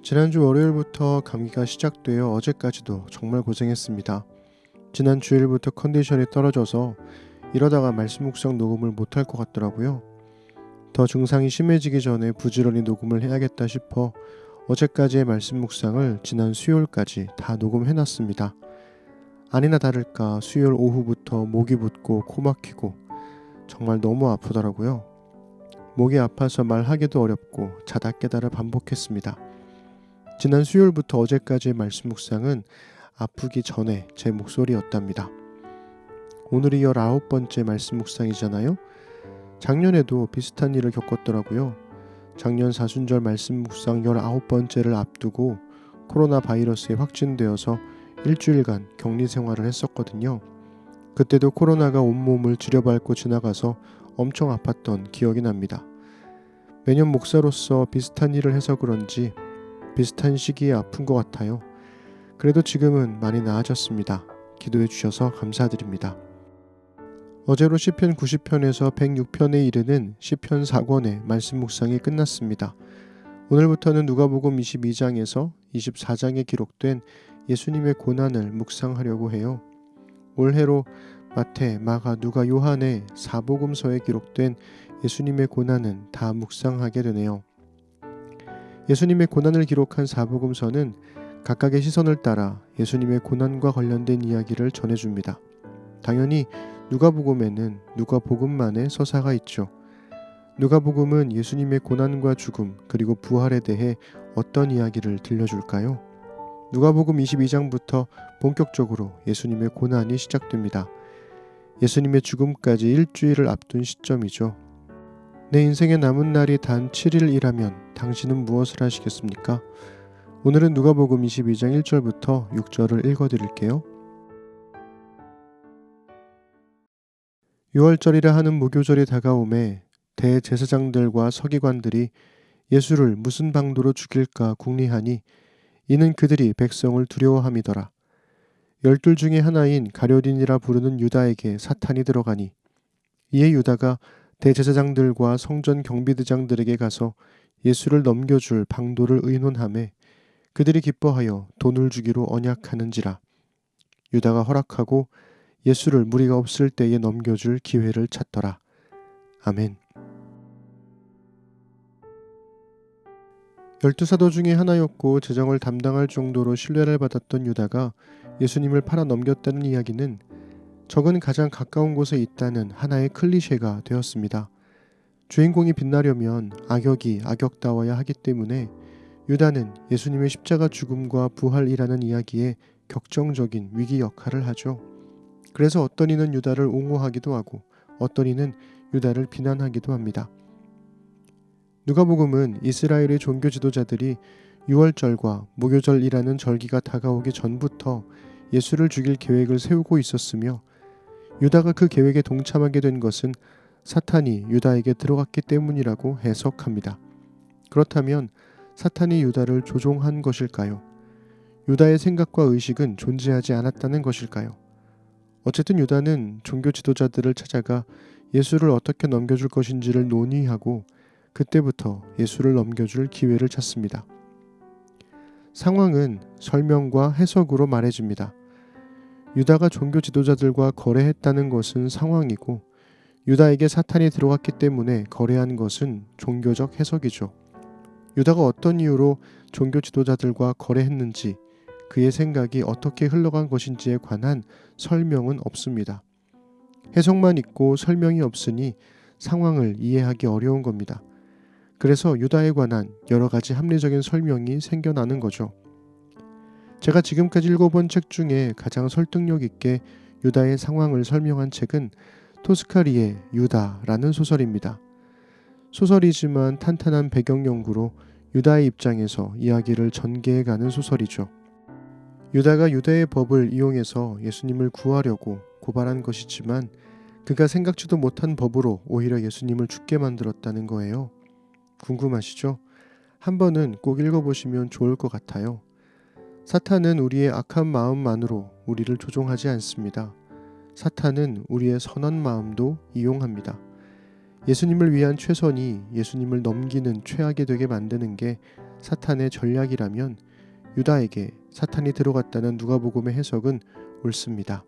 지난주 월요일부터 감기가 시작되어 어제까지도 정말 고생했습니다. 지난 주일부터 컨디션이 떨어져서 이러다가 말씀 묵상 녹음을 못할 것 같더라고요. 더 증상이 심해지기 전에 부지런히 녹음을 해야겠다 싶어 어제까지의 말씀 묵상을 지난 수요일까지 다 녹음해놨습니다. 아니나 다를까 수요일 오후부터 목이 붓고 코 막히고 정말 너무 아프더라고요. 목이 아파서 말하기도 어렵고 자다 깨달아 반복했습니다. 지난 수요일부터 어제까지의 말씀 묵상은 아프기 전에 제 목소리였답니다. 오늘이 19번째 말씀 묵상이잖아요. 작년에도 비슷한 일을 겪었더라고요. 작년 사순절 말씀 묵상 19번째를 앞두고 코로나 바이러스에 확진되어서 일주일간 격리 생활을 했었거든요. 그때도 코로나가 온몸을 지려밟고 지나가서 엄청 아팠던 기억이 납니다. 매년 목사로서 비슷한 일을 해서 그런지 비슷한 시기에 아픈 것 같아요. 그래도 지금은 많이 나아졌습니다. 기도해 주셔서 감사드립니다. 어제로 시편 90편에서 106편에 이르는 시편 4권의 말씀 묵상이 끝났습니다. 오늘부터는 누가복음 22장에서 24장에 기록된 예수님의 고난을 묵상하려고 해요. 올해로 마태, 마가, 누가, 요한의 사복음서에 기록된 예수님의 고난은 다 묵상하게 되네요. 예수님의 고난을 기록한 사복음서는 각각의 시선을 따라 예수님의 고난과 관련된 이야기를 전해줍니다. 당연히 누가복음에는 누가복음만의 서사가 있죠. 누가복음은 예수님의 고난과 죽음 그리고 부활에 대해 어떤 이야기를 들려줄까요? 누가복음 22장부터 본격적으로 예수님의 고난이 시작됩니다. 예수님의 죽음까지 일주일을 앞둔 시점이죠. 내 인생의 남은 날이 단 7일이라면 당신은 무엇을 하시겠습니까? 오늘은 누가복음 22장 1절부터 6절을 읽어드릴게요. 6월절이라 하는 무교절이 다가오매 대제사장들과 서기관들이 예수를 무슨 방도로 죽일까 궁리하니 이는 그들이 백성을 두려워함이더라. 12 중에 하나인 가룟인이라 부르는 유다에게 사탄이 들어가니 이에 유다가 대제사장들과 성전 경비대장들에게 가서 예수를 넘겨줄 방도를 의논하매 그들이 기뻐하여 돈을 주기로 언약하는지라. 유다가 허락하고 예수를 무리가 없을 때에 넘겨줄 기회를 찾더라. 아멘. 12사도 중에 하나였고 재정을 담당할 정도로 신뢰를 받았던 유다가 예수님을 팔아 넘겼다는 이야기는 적은 가장 가까운 곳에 있다는 하나의 클리셰가 되었습니다. 주인공이 빛나려면 악역이 악역다워야 하기 때문에 유다는 예수님의 십자가 죽음과 부활이라는 이야기에 격정적인 위기 역할을 하죠. 그래서 어떤 이는 유다를 옹호하기도 하고 어떤 이는 유다를 비난하기도 합니다. 누가복음은 이스라엘의 종교 지도자들이 유월절과 무교절이라는 절기가 다가오기 전부터 예수를 죽일 계획을 세우고 있었으며 유다가 그 계획에 동참하게 된 것은 사탄이 유다에게 들어갔기 때문이라고 해석합니다. 그렇다면 사탄이 유다를 조종한 것일까요? 유다의 생각과 의식은 존재하지 않았다는 것일까요? 어쨌든 유다는 종교 지도자들을 찾아가 예수를 어떻게 넘겨줄 것인지를 논의하고 그때부터 예수를 넘겨줄 기회를 찾습니다. 상황은 설명과 해석으로 말해집니다. 유다가 종교 지도자들과 거래했다는 것은 상황이고 유다에게 사탄이 들어갔기 때문에 거래한 것은 종교적 해석이죠. 유다가 어떤 이유로 종교 지도자들과 거래했는지 그의 생각이 어떻게 흘러간 것인지에 관한 설명은 없습니다. 해석만 있고 설명이 없으니 상황을 이해하기 어려운 겁니다. 그래서 유다에 관한 여러 가지 합리적인 설명이 생겨나는 거죠. 제가 지금까지 읽어본 책 중에 가장 설득력 있게 유다의 상황을 설명한 책은 토스카리의 유다라는 소설입니다. 소설이지만 탄탄한 배경 연구로 유다의 입장에서 이야기를 전개해가는 소설이죠. 유다가 유대의 법을 이용해서 예수님을 구하려고 고발한 것이지만 그가 생각지도 못한 법으로 오히려 예수님을 죽게 만들었다는 거예요. 궁금하시죠? 한 번은 꼭 읽어보시면 좋을 것 같아요. 사탄은 우리의 악한 마음만으로 우리를 조종하지 않습니다. 사탄은 우리의 선한 마음도 이용합니다. 예수님을 위한 최선이 예수님을 넘기는 최악이 되게 만드는 게 사탄의 전략이라면 유다에게 사탄이 들어갔다는 누가복음의 해석은 옳습니다.